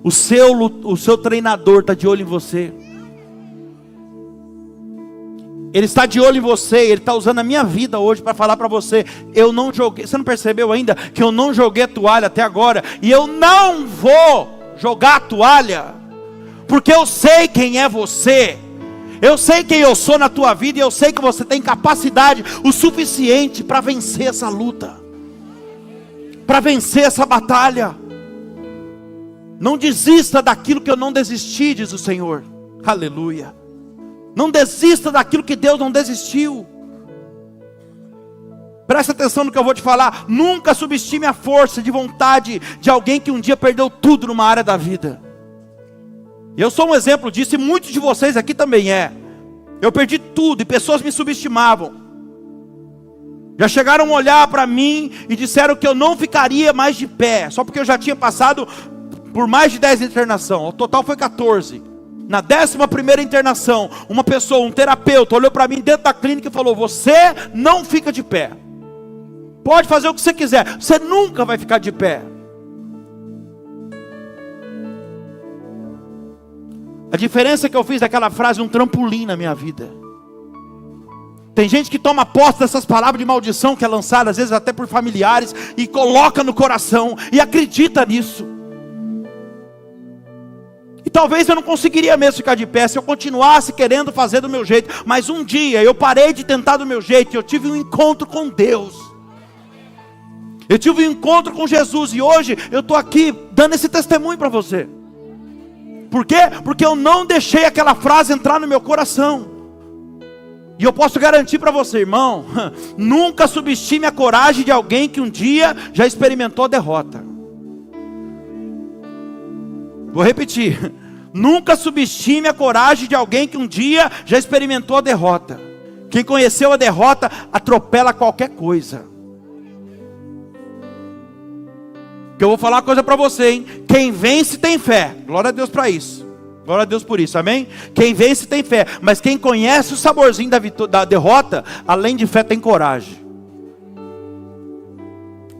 O seu treinador está de olho em você. Ele está de olho em você. Ele está usando a minha vida hoje para falar para você: eu não joguei. Você não percebeu ainda que eu não joguei a toalha até agora? E eu não vou jogar a toalha, porque eu sei quem é você. Eu sei quem eu sou na tua vida. E eu sei que você tem capacidade o suficiente para vencer essa luta, para vencer essa batalha. Não desista daquilo que eu não desisti, diz o Senhor. Aleluia. Não desista daquilo que Deus não desistiu. Presta atenção no que eu vou te falar. Nunca subestime a força de vontade de alguém que um dia perdeu tudo numa área da vida. Eu sou um exemplo disso, e muitos de vocês aqui também é. Eu perdi tudo e pessoas me subestimavam. Já chegaram a olhar para mim e disseram que eu não ficaria mais de pé, só porque eu já tinha passado por mais de 10 internações. O total foi 14. Na 11ª internação, uma pessoa, um terapeuta, olhou para mim dentro da clínica e falou: você não fica de pé. Pode fazer o que você quiser, você nunca vai ficar de pé. A diferença é que eu fiz daquela frase um trampolim na minha vida. Tem gente que toma posse dessas palavras de maldição que é lançada, às vezes até por familiares, e coloca no coração, e acredita nisso. E talvez eu não conseguiria mesmo ficar de pé, se eu continuasse querendo fazer do meu jeito. Mas um dia eu parei de tentar do meu jeito, e eu tive um encontro com Deus. Eu tive um encontro com Jesus, e hoje eu estou aqui dando esse testemunho para você. Por quê? Porque eu não deixei aquela frase entrar no meu coração. E eu posso garantir para você, irmão, nunca subestime a coragem de alguém que um dia já experimentou a derrota. Vou repetir. Nunca subestime a coragem de alguém que um dia já experimentou a derrota. Quem conheceu a derrota atropela qualquer coisa. Que eu vou falar uma coisa para você, hein? Quem vence tem fé. Glória a Deus para isso. Glória a Deus por isso, amém? Quem vence tem fé. Mas quem conhece o saborzinho da derrota, além de fé tem coragem.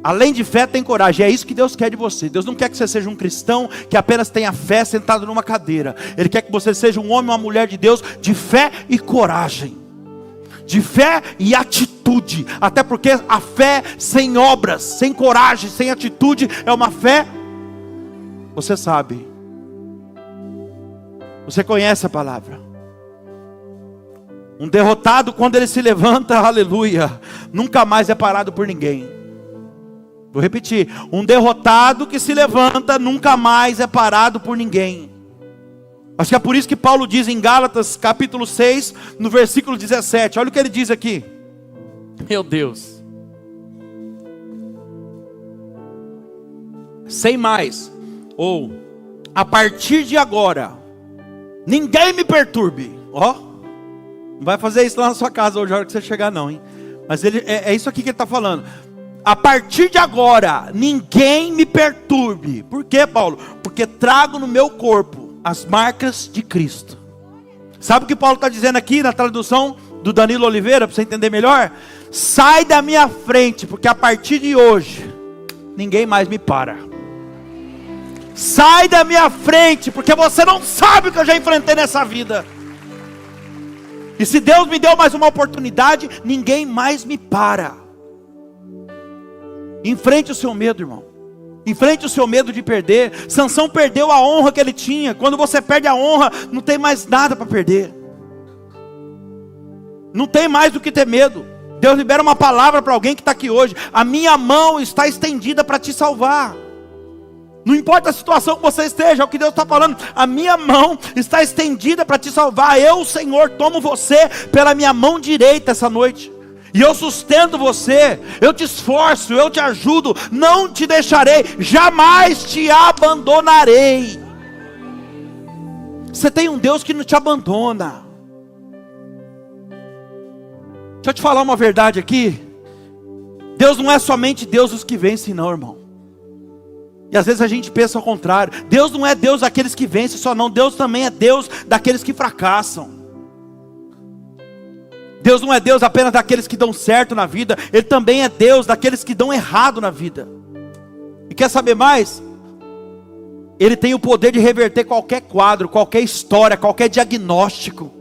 Além de fé tem coragem. É isso que Deus quer de você. Deus não quer que você seja um cristão que apenas tenha fé sentado numa cadeira. Ele quer que você seja um homem ou uma mulher de Deus de fé e coragem, de fé e atitude. Até porque a fé sem obras, sem coragem, sem atitude, é uma fé, você sabe, você conhece a palavra. Um derrotado, quando ele se levanta, aleluia, nunca mais é parado por ninguém. Vou repetir. Um derrotado que se levanta nunca mais é parado por ninguém. Acho que é por isso que Paulo diz em Gálatas capítulo 6, no versículo 17. Olha o que ele diz aqui. Meu Deus. Sem mais, ou a partir de agora, ninguém me perturbe. Ó, não vai fazer isso lá na sua casa hoje, a hora que você chegar não, hein? Mas ele, é isso aqui que ele está falando. A partir de agora, ninguém me perturbe. Por quê, Paulo? Porque trago no meu corpo as marcas de Cristo. Sabe o que Paulo está dizendo aqui na tradução do Danilo Oliveira, para você entender melhor? Sai da minha frente, porque a partir de hoje, ninguém mais me para. Sai da minha frente, porque você não sabe o que eu já enfrentei nessa vida. E se Deus me deu mais uma oportunidade, ninguém mais me para. Enfrente o seu medo, irmão. Enfrente o seu medo de perder. Sansão perdeu a honra que ele tinha. Quando você perde a honra, não tem mais nada para perder. Não tem mais do que ter medo. Deus libera uma palavra para alguém que está aqui hoje: a minha mão está estendida para te salvar. Não importa a situação que você esteja, é o que Deus está falando. A minha mão está estendida para te salvar. Eu, Senhor, tomo você pela minha mão direita essa noite, e eu sustento você, eu te esforço, eu te ajudo, não te deixarei, jamais te abandonarei. Você tem um Deus que não te abandona. Deixa eu te falar uma verdade aqui. Deus não é somente Deus dos que vencem, não, irmão. E às vezes a gente pensa ao contrário. Deus não é Deus daqueles que vencem só, não. Deus também é Deus daqueles que fracassam. Deus não é Deus apenas daqueles que dão certo na vida. Ele também é Deus daqueles que dão errado na vida. E quer saber mais? Ele tem o poder de reverter qualquer quadro, qualquer história, qualquer diagnóstico.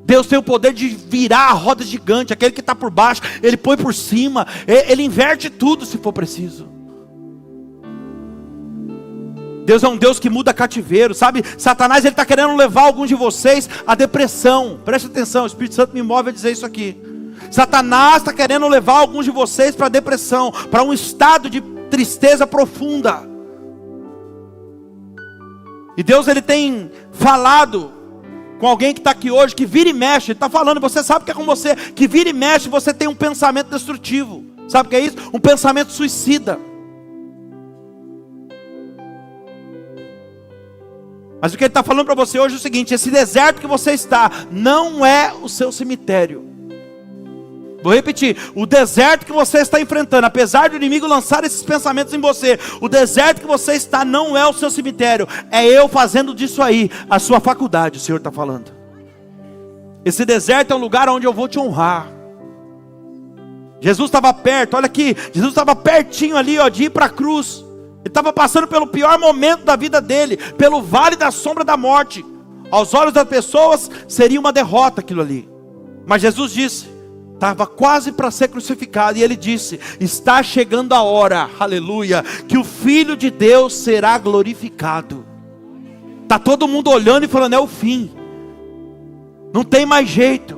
Deus tem o poder de virar a roda gigante. Aquele que está por baixo, Ele põe por cima. Ele inverte tudo se for preciso. Deus é um Deus que muda cativeiro, sabe? Satanás, ele está querendo levar alguns de vocês à depressão. Preste atenção, o Espírito Santo me move a dizer isso aqui. Satanás está querendo levar alguns de vocês para a depressão, para um estado de tristeza profunda. E Deus, ele tem falado com alguém que está aqui hoje, que vira e mexe. Ele está falando, você sabe que é com você, que vira e mexe, você tem um pensamento destrutivo. Sabe o que é isso? Um pensamento suicida. Mas o que ele está falando para você hoje é o seguinte: esse deserto que você está, não é o seu cemitério. Vou repetir, o deserto que você está enfrentando, apesar do inimigo lançar esses pensamentos em você, o deserto que você está não é o seu cemitério. É eu fazendo disso aí a sua faculdade, o Senhor está falando. Esse deserto é um lugar onde eu vou te honrar. Jesus estava perto, olha aqui, Jesus estava pertinho ali, ó, de ir para a cruz. Ele estava passando pelo pior momento da vida dele, pelo vale da sombra da morte. Aos olhos das pessoas seria uma derrota aquilo ali. Mas Jesus disse, estava quase para ser crucificado, e ele disse: está chegando a hora, aleluia, que o Filho de Deus será glorificado. Está todo mundo olhando e falando, é o fim, não tem mais jeito.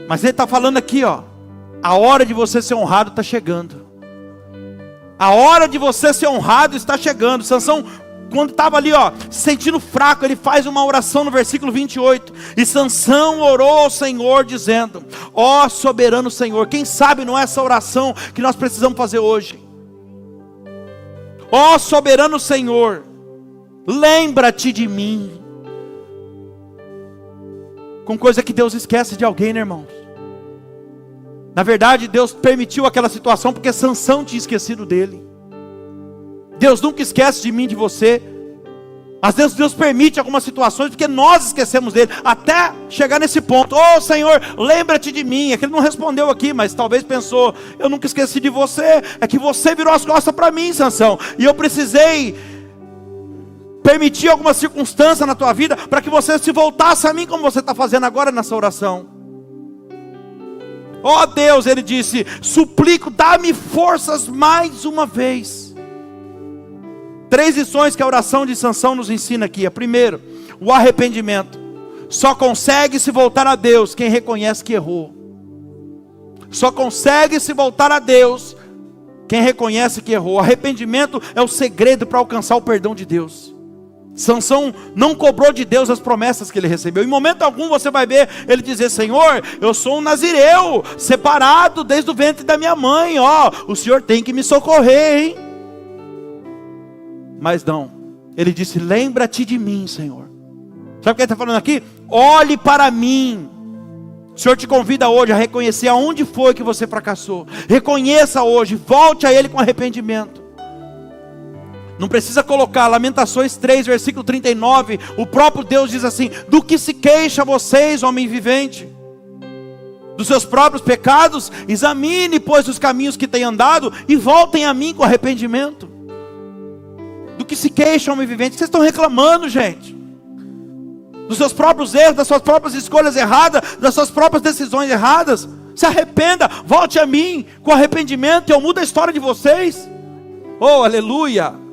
Mas ele está falando aqui, ó, a hora de você ser honrado está chegando. A hora de você ser honrado está chegando. Sansão, quando estava ali, ó, se sentindo fraco, ele faz uma oração no versículo 28. E Sansão orou ao Senhor dizendo: ó soberano Senhor. Quem sabe não é essa oração que nós precisamos fazer hoje? Ó soberano Senhor, lembra-te de mim. Com coisa que Deus esquece de alguém, né, irmãos? Na verdade, Deus permitiu aquela situação porque Sansão tinha esquecido dele. Deus nunca esquece de mim, de você. Às vezes Deus permite algumas situações porque nós esquecemos dele, até chegar nesse ponto. Oh Senhor, lembra-te de mim. É que ele não respondeu aqui, mas talvez pensou: eu nunca esqueci de você, é que você virou as costas para mim, Sansão, e eu precisei permitir alguma circunstância na tua vida para que você se voltasse a mim, como você está fazendo agora nessa oração. Ó Deus, ele disse, suplico, dá-me forças mais uma vez. 3 lições que a oração de Sansão nos ensina aqui. A primeira, o arrependimento. Só consegue se voltar a Deus quem reconhece que errou. Só consegue se voltar a Deus quem reconhece que errou. Arrependimento é o segredo para alcançar o perdão de Deus. Sansão não cobrou de Deus as promessas que ele recebeu. Em momento algum você vai ver ele dizer: Senhor, eu sou um nazireu, separado desde o ventre da minha mãe, ó, o Senhor tem que me socorrer, hein? Mas não, ele disse: lembra-te de mim, Senhor. Sabe o que ele está falando aqui? Olhe para mim. O Senhor te convida hoje a reconhecer aonde foi que você fracassou. Reconheça hoje, volte a Ele com arrependimento. Não precisa colocar, Lamentações 3, versículo 39, o próprio Deus diz assim: do que se queixa vocês, homem vivente? Dos seus próprios pecados? Examine, pois, os caminhos que têm andado, e voltem a mim com arrependimento. Do que se queixa, homem vivente? Vocês estão reclamando, gente, dos seus próprios erros, das suas próprias escolhas erradas, das suas próprias decisões erradas. Se arrependa, volte a mim com arrependimento, e eu mudo a história de vocês. Oh, aleluia!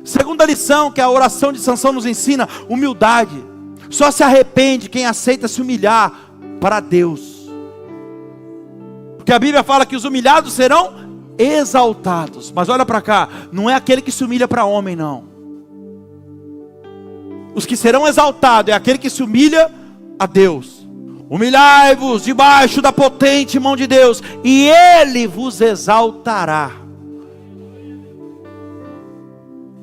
Segunda lição que a oração de Sansão nos ensina: humildade. Só se arrepende quem aceita se humilhar para Deus. Porque a Bíblia fala que os humilhados serão exaltados. Mas olha para cá, não é aquele que se humilha para homem, não. Os que serão exaltados é aquele que se humilha a Deus. Humilhai-vos debaixo da potente mão de Deus, e Ele vos exaltará.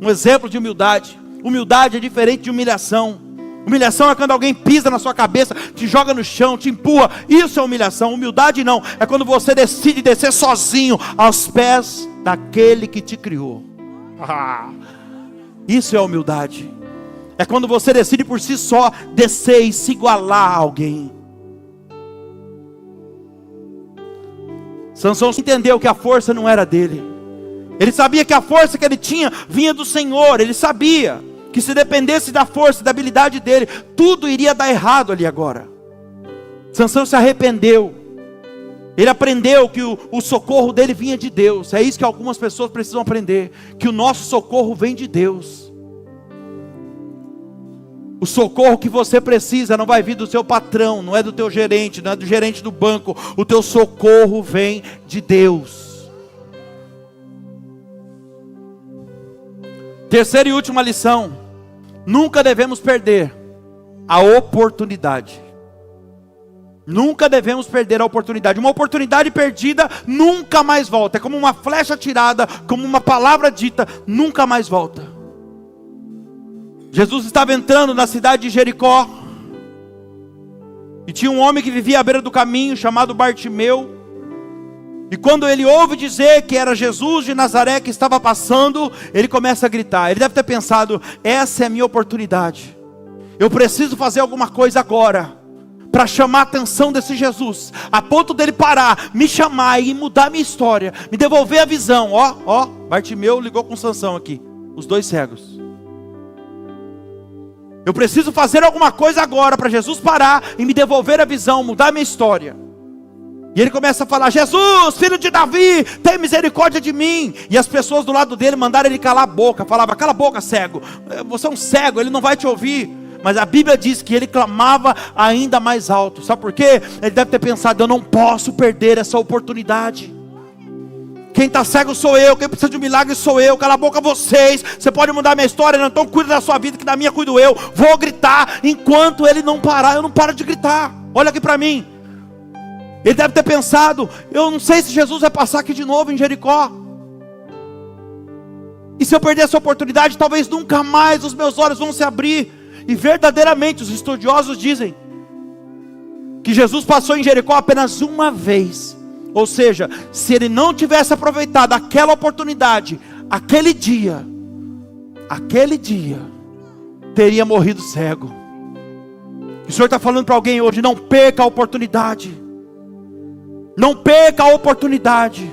Um exemplo de humildade. Humildade é diferente de humilhação. Humilhação é quando alguém pisa na sua cabeça, te joga no chão, te empurra. Isso é humilhação. Humildade não. É quando você decide descer sozinho aos pés daquele que te criou. Isso é humildade. É quando você decide por si só descer e se igualar a alguém. Sansão entendeu que a força não era dele. Ele sabia que a força que ele tinha vinha do Senhor. Ele sabia que se dependesse da força, da habilidade dele, tudo iria dar errado ali agora. Sansão se arrependeu. Ele aprendeu que o socorro dele vinha de Deus. É isso que algumas pessoas precisam aprender, que o nosso socorro vem de Deus. O socorro que você precisa não vai vir do seu patrão, não é do teu gerente, não é do gerente do banco. O teu socorro vem de Deus. Terceira e última lição: nunca devemos perder a oportunidade. Nunca devemos perder a oportunidade. Uma oportunidade perdida nunca mais volta. É como uma flecha tirada, como uma palavra dita, nunca mais volta. Jesus estava entrando na cidade de Jericó, e tinha um homem que vivia à beira do caminho, chamado Bartimeu. E quando ele ouve dizer que era Jesus de Nazaré que estava passando, ele começa a gritar. Ele deve ter pensado: essa é a minha oportunidade. Eu preciso fazer alguma coisa agora para chamar a atenção desse Jesus, a ponto dele parar, me chamar e mudar a minha história, me devolver a visão. Ó, Bartimeu ligou com Sansão aqui, os dois cegos. Eu preciso fazer alguma coisa agora para Jesus parar e me devolver a visão, mudar a minha história. E ele começa a falar: Jesus, filho de Davi, tem misericórdia de mim. E as pessoas do lado dele mandaram ele calar a boca. Falava: cala a boca, cego, você é um cego, ele não vai te ouvir. Mas a Bíblia diz que ele clamava ainda mais alto. Sabe por quê? Ele deve ter pensado: eu não posso perder essa oportunidade. Quem está cego sou eu, quem precisa de um milagre sou eu. Cala a boca vocês, você pode mudar a minha história, não? Então cuida da sua vida, que da minha cuido eu. Vou gritar, enquanto ele não parar, eu não paro de gritar. Olha aqui para mim. Ele deve ter pensado: eu não sei se Jesus vai passar aqui de novo em Jericó. E se eu perder essa oportunidade, talvez nunca mais os meus olhos vão se abrir. E verdadeiramente os estudiosos dizem que Jesus passou em Jericó apenas uma vez. Ou seja, se ele não tivesse aproveitado aquela oportunidade, aquele dia, teria morrido cego. E o Senhor está falando para alguém hoje: não perca a oportunidade. Não perca a oportunidade.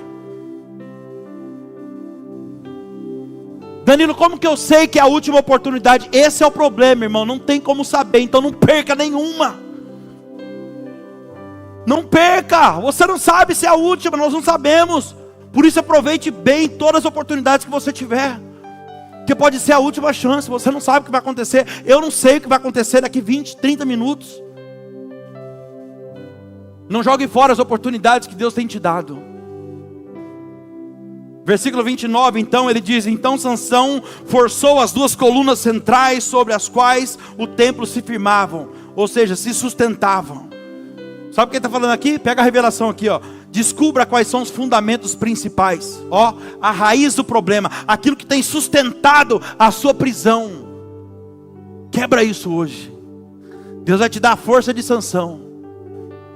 Danilo, como que eu sei que é a última oportunidade? Esse é o problema, irmão, não tem como saber. Então não perca nenhuma. Não perca, você não sabe se é a última, nós não sabemos. Por isso aproveite bem todas as oportunidades que você tiver, que pode ser a última chance. Você não sabe o que vai acontecer. Eu não sei o que vai acontecer daqui 20, 30 minutos. Não jogue fora as oportunidades que Deus tem te dado. Versículo 29, então ele diz: então Sansão forçou as duas colunas centrais sobre as quais o templo se firmavam, ou seja, se sustentavam. Sabe o que ele está falando aqui? Pega a revelação aqui, ó. Descubra quais são os fundamentos principais, ó, a raiz do problema, aquilo que tem sustentado a sua prisão. Quebra isso hoje. Deus vai te dar a força de Sansão.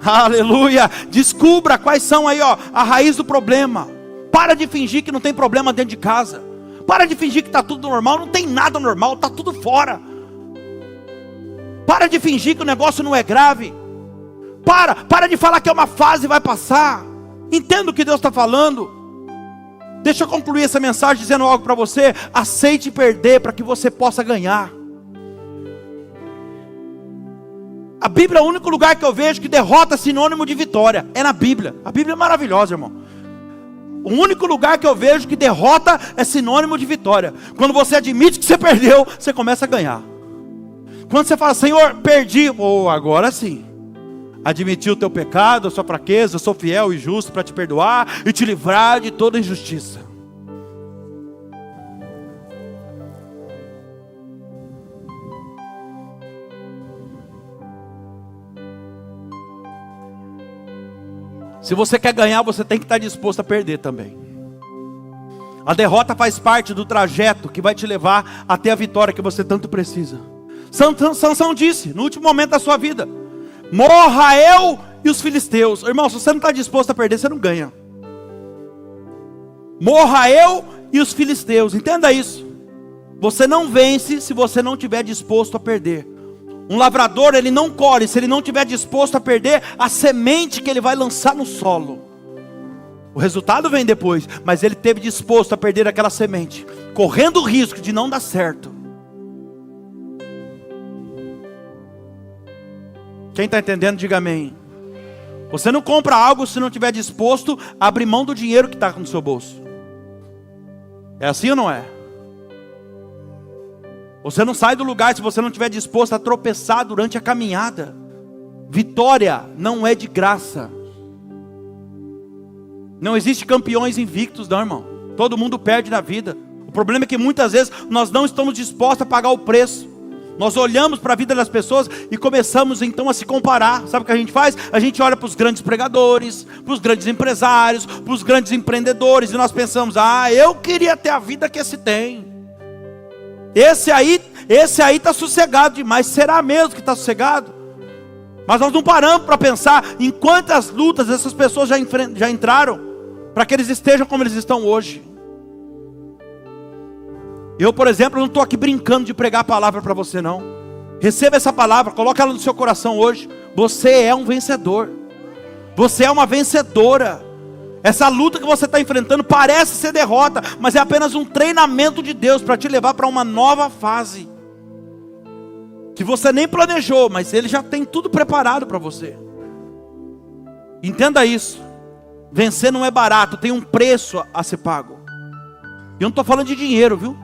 Aleluia. Descubra quais são aí, ó, a raiz do problema. Para de fingir que não tem problema dentro de casa. Para de fingir que está tudo normal. Não tem nada normal, está tudo fora. Para de fingir que o negócio não é grave. Para de falar que é uma fase e vai passar. Entenda o que Deus está falando. Deixa eu concluir essa mensagem dizendo algo para você. Aceite perder para que você possa ganhar. A Bíblia é o único lugar que eu vejo que derrota é sinônimo de vitória. É na Bíblia. A Bíblia é maravilhosa, irmão. O único lugar que eu vejo que derrota é sinônimo de vitória. Quando você admite que você perdeu, você começa a ganhar. Quando você fala: Senhor, perdi, agora sim. admitir o teu pecado, a sua fraqueza. Eu sou fiel e justo para te perdoar e te livrar de toda injustiça. Se você quer ganhar, você tem que estar disposto a perder também. A derrota faz parte do trajeto que vai te levar até a vitória que você tanto precisa. Sansão disse, no último momento da sua vida: morra eu e os filisteus. Irmão, se você não está disposto a perder, você não ganha. Morra eu e os filisteus. Entenda isso. Você não vence se você não estiver disposto a perder. Um lavrador, ele não colhe se ele não estiver disposto a perder a semente que ele vai lançar no solo. O resultado vem depois, mas ele esteve disposto a perder aquela semente, correndo o risco de não dar certo. Quem está entendendo, diga amém. Você não compra algo se não estiver disposto a abrir mão do dinheiro que está no seu bolso. É assim ou não é? Você não sai do lugar se você não estiver disposto a tropeçar durante a caminhada. Vitória não é de graça. Não existe campeões invictos não, irmão. Todo mundo perde na vida. O problema é que muitas vezes nós não estamos dispostos a pagar o preço. Nós olhamos para a vida das pessoas e começamos então a se comparar. Sabe o que a gente faz? A gente olha para os grandes pregadores, para os grandes empresários, para os grandes empreendedores, e nós pensamos: ah, eu queria ter a vida que esse tem. Esse aí está sossegado demais. Será mesmo que está sossegado? Mas nós não paramos para pensar em quantas lutas essas pessoas já entraram para que eles estejam como eles estão hoje. Eu, por exemplo, não estou aqui brincando de pregar a palavra para você não. Receba essa palavra, coloque ela no seu coração hoje. Você é um vencedor. Você é uma vencedora. Essa luta que você está enfrentando parece ser derrota, mas é apenas um treinamento de Deus para te levar para uma nova fase. Que você nem planejou, mas Ele já tem tudo preparado para você. Entenda isso. Vencer não é barato, tem um preço a ser pago. E eu não estou falando de dinheiro, viu?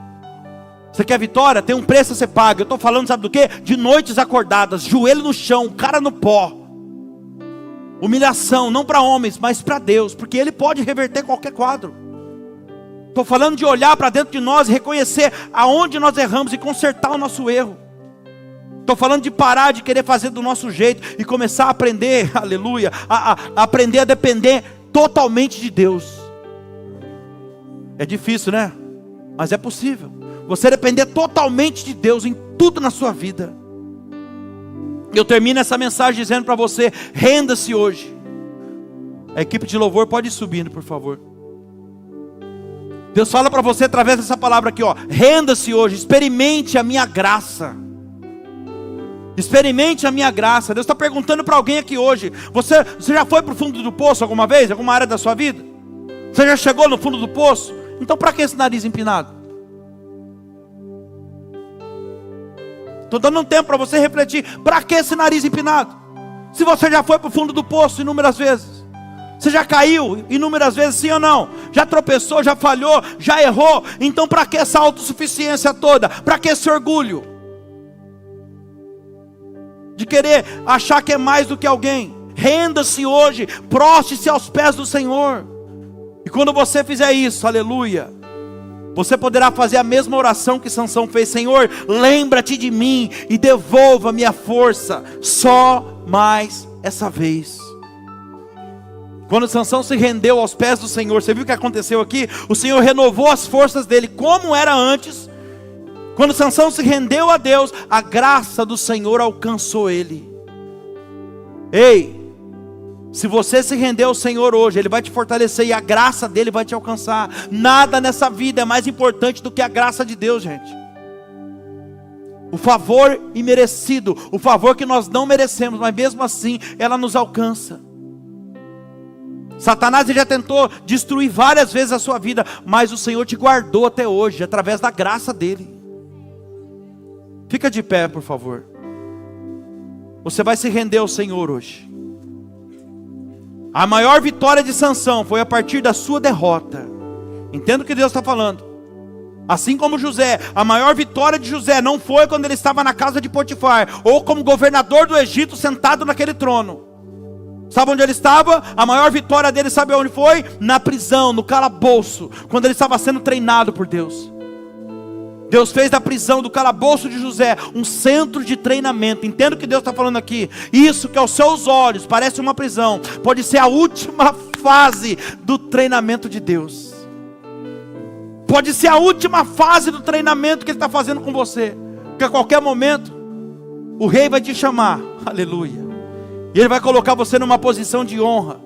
Você quer vitória? Tem um preço a ser pago. Eu estou falando, sabe do quê? De noites acordadas, joelho no chão, cara no pó. Humilhação, não para homens, mas para Deus, porque Ele pode reverter qualquer quadro. Estou falando de olhar para dentro de nós e reconhecer aonde nós erramos e consertar o nosso erro. Estou falando de parar de querer fazer do nosso jeito e começar a aprender, aleluia, a aprender a depender totalmente de Deus. É difícil, né? Mas é possível. Você depender totalmente de Deus em tudo na sua vida. Eu termino essa mensagem dizendo para você: renda-se hoje. A equipe de louvor pode ir subindo, por favor. Deus fala para você através dessa palavra aqui, ó: renda-se hoje, experimente a minha graça. Experimente a minha graça. Deus está perguntando para alguém aqui hoje: você já foi para o fundo do poço alguma vez? Alguma área da sua vida? Você já chegou no fundo do poço? Então para que esse nariz empinado? Estou dando um tempo para você refletir. Para que esse nariz empinado? Se você já foi para o fundo do poço inúmeras vezes. Você já caiu inúmeras vezes, sim ou não? Já tropeçou, já falhou, já errou. Então para que essa autossuficiência toda? Para que esse orgulho? De querer achar que é mais do que alguém. Renda-se hoje, proste-se aos pés do Senhor. E quando você fizer isso, aleluia, você poderá fazer a mesma oração que Sansão fez: Senhor, lembra-te de mim e devolva-me a força, só mais essa vez. Quando Sansão se rendeu aos pés do Senhor, você viu o que aconteceu aqui? O Senhor renovou as forças dele, como era antes. Quando Sansão se rendeu a Deus, a graça do Senhor alcançou ele. Ei, se você se render ao Senhor hoje, Ele vai te fortalecer e a graça dEle vai te alcançar. Nada nessa vida é mais importante do que a graça de Deus, gente. O favor imerecido, o favor que nós não merecemos, mas mesmo assim, ela nos alcança. Satanás já tentou destruir várias vezes a sua vida, mas o Senhor te guardou até hoje, através da graça dEle. Fica de pé, por favor. Você vai se render ao Senhor hoje. A maior vitória de Sansão foi a partir da sua derrota. Entenda o que Deus está falando. Assim como José, a maior vitória de José não foi quando ele estava na casa de Potifar, ou como governador do Egito sentado naquele trono. Sabe onde ele estava? A maior vitória dele, sabe onde foi? Na prisão, no calabouço, quando ele estava sendo treinado por Deus. Deus fez da prisão, do calabouço de José, um centro de treinamento. Entenda o que Deus está falando aqui. Isso que aos seus olhos parece uma prisão, pode ser a última fase do treinamento de Deus. Pode ser a última fase do treinamento que Ele está fazendo com você. Porque a qualquer momento, o rei vai te chamar. Aleluia. E Ele vai colocar você numa posição de honra.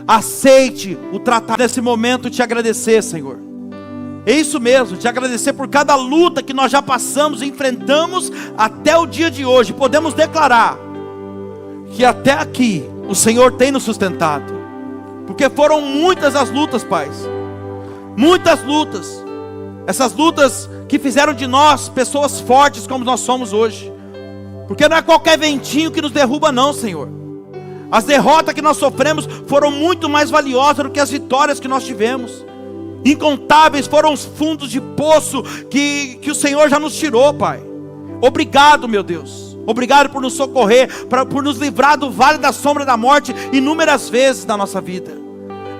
Aceite o tratado nesse momento, te agradecer, Senhor. É isso mesmo, te agradecer por cada luta que nós já passamos e enfrentamos até o dia de hoje. Podemos declarar que até aqui o Senhor tem nos sustentado. Porque foram muitas as lutas, Pai. Muitas lutas. Essas lutas que fizeram de nós pessoas fortes como nós somos hoje. Porque não é qualquer ventinho que nos derruba não, Senhor. As derrotas que nós sofremos foram muito mais valiosas do que as vitórias que nós tivemos. Incontáveis foram os fundos de poço que o Senhor já nos tirou, Pai. Obrigado, meu Deus. Obrigado por nos socorrer, por nos livrar do vale da sombra da morte inúmeras vezes na nossa vida.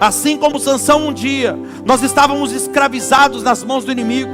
Assim como Sansão um dia, nós estávamos escravizados nas mãos do inimigo.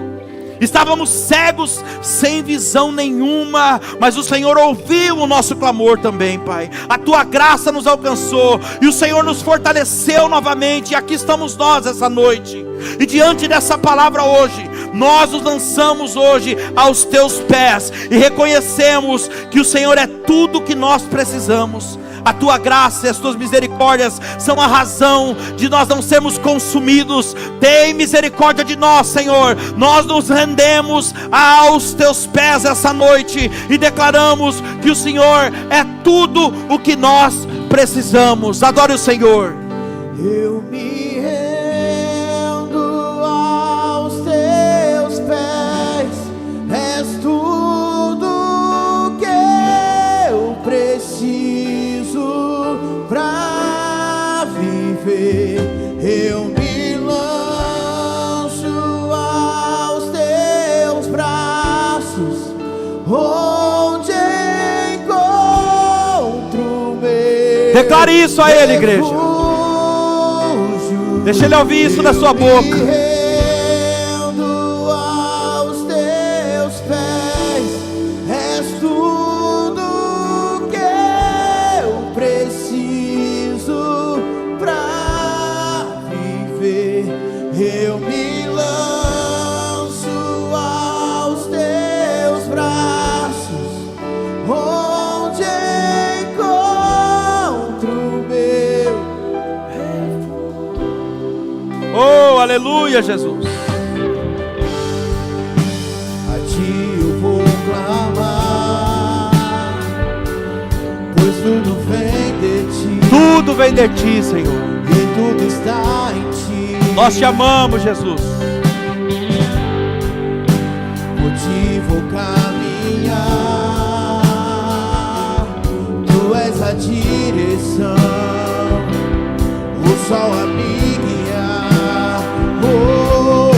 Estávamos cegos, sem visão nenhuma, mas o Senhor ouviu o nosso clamor também, Pai. A Tua graça nos alcançou, e o Senhor nos fortaleceu novamente, e aqui estamos nós essa noite. E diante dessa palavra hoje, nós nos lançamos hoje aos Teus pés, e reconhecemos que o Senhor é tudo o que nós precisamos. A Tua graça e as Tuas misericórdias são a razão de nós não sermos consumidos. Tem misericórdia de nós, Senhor. Nós nos rendemos aos Teus pés essa noite e declaramos que o Senhor é tudo o que nós precisamos. Adore o Senhor. Eu me rendo aos Teus pés. És tudo que eu preciso pra viver. Eu me lanço aos Teus braços, onde encontro meu. Declare isso a Ele, igreja. Deixa Ele ouvir isso da sua boca. Eu me lanço aos Teus braços, onde encontro meu refúgio. Oh, aleluia, Jesus. A Ti eu vou clamar, pois tudo vem de Ti. Tudo vem de Ti, Senhor. E tudo está em Ti. Nós Te amamos, Jesus. Por Ti vou caminhar, Tu és a direção, o sol a me guiar. Oh, oh,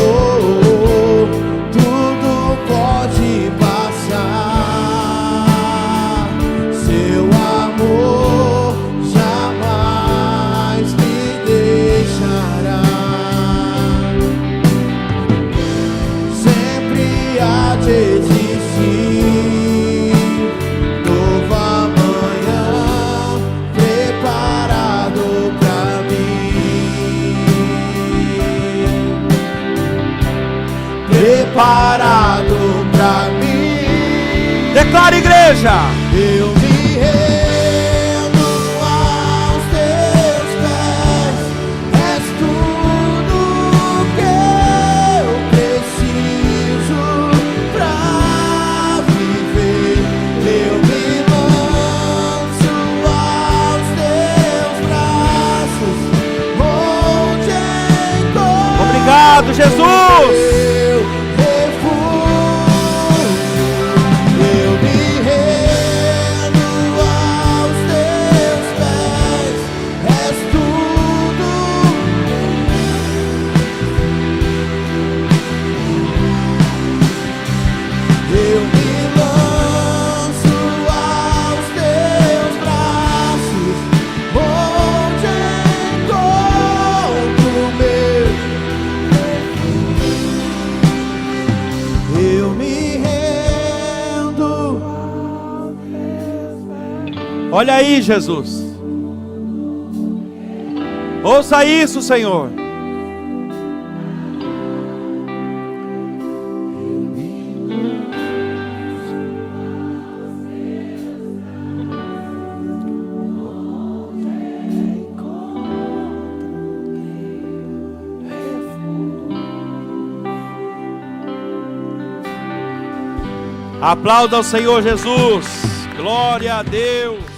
oh, tudo pode passar, Seu amor jamais me deixará. Existir nova manhã preparado pra mim, preparado pra mim. Declare, igreja. Eu me rendo aos Teus pés. És tudo que eu preciso pra viver. Eu me lanço aos Teus braços, onde encontro Obrigado, Jesus. meu refúgio. Eu me rendo aos Teus pés. És tudo. Eu me lanço aos Teus braços, Olha aí, Jesus. Ouça isso, Senhor. Aplauda ao Senhor Jesus. Glória a Deus.